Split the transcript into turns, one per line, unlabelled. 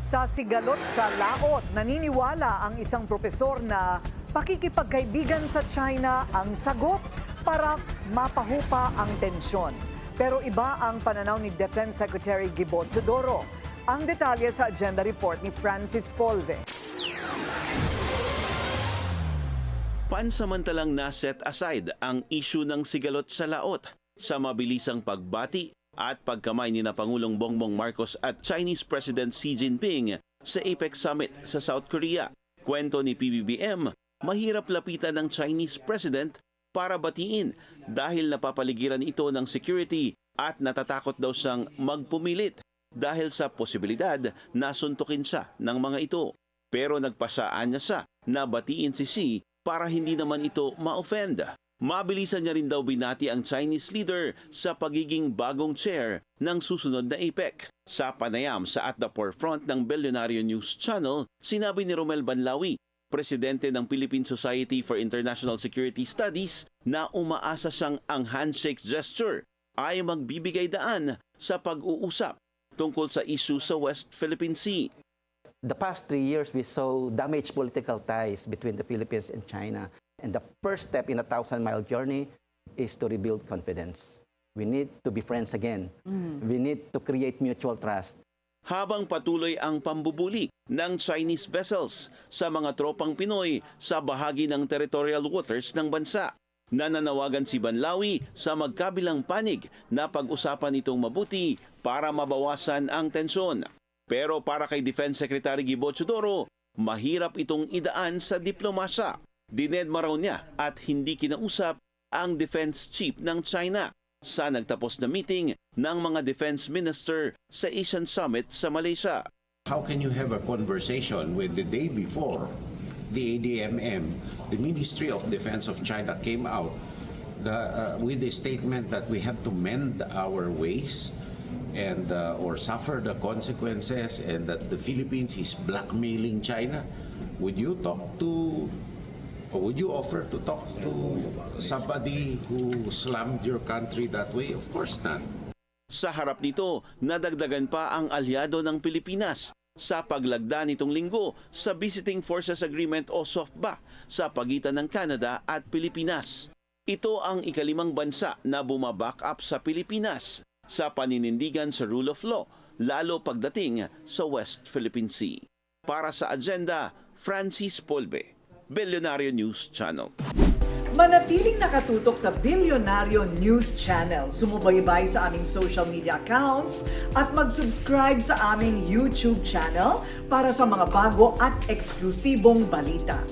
Sa sigalot sa laot, naniniwala ang isang propesor na pakikipagkaibigan sa China ang sagot para mapahupa ang tensyon. Pero iba ang pananaw ni Defense Secretary Gibo Teodoro. Ang detalye sa agenda report ni Francis Polve.
Pansamantalang na-set aside ang issue ng sigalot sa laot sa mabilisang pagbati at pagkamay ni Pangulong Bongbong Marcos at Chinese President Xi Jinping sa APEC Summit sa South Korea. Kwento ni PBBM, mahirap lapitan ng Chinese President para batiin dahil napapaligiran ito ng security at natatakot daw siyang magpumilit dahil sa posibilidad na suntukin siya ng mga ito. Pero nagpasaan niya siya na batiin si Xi para hindi naman ito ma-offend. Mabilisan niya rin daw binati ang Chinese leader sa pagiging bagong chair ng susunod na APEC. Sa panayam sa At the Forefront ng Billionaire News Channel, sinabi ni Romel Banlawi, presidente ng Philippine Society for International Security Studies, na umaasa siyang ang handshake gesture ay magbibigay daan sa pag-uusap tungkol sa issue sa West Philippine Sea.
The past 3 years, we saw damaged political ties between the Philippines and China. And the first step in a 1,000-mile journey is to rebuild confidence. We need to be friends again. We need to create mutual trust.
Habang patuloy ang pambubuli ng Chinese vessels sa mga tropang Pinoy sa bahagi ng territorial waters ng bansa, nananawagan si Banlawi sa magkabilang panig na pag-usapan itong mabuti para mabawasan ang tensyon. Pero para kay Defense Secretary Gibo Teodoro, mahirap itong idaan sa diplomasya. Dinedma raw niya at hindi kinausap ang defense chief ng China sa nagtapos na meeting ng mga defense minister sa Asian Summit sa Malaysia.
How can you have a conversation when the day before the ADMM, the Ministry of Defense of China came out with a statement that we have to mend our ways and or suffer the consequences, and that the Philippines is blackmailing China? Would you talk to, or would you offer to talk to somebody who slammed your country that way? Of course not.
Sa harap nito, nadagdagan pa ang alyado ng Pilipinas sa paglagda nitong linggo sa Visiting Forces Agreement o SOFBA sa pagitan ng Canada at Pilipinas. Ito ang ikalimang bansa na bumaback up sa Pilipinas sa paninindigan sa rule of law, lalo pagdating sa West Philippine Sea. Para sa agenda, Francis Polve, Billionaire News Channel.
Manatiling nakatutok sa Billionaire News Channel. Sumubaybay sa aming social media accounts at mag-subscribe sa aming YouTube channel para sa mga bago at eksklusibong balita.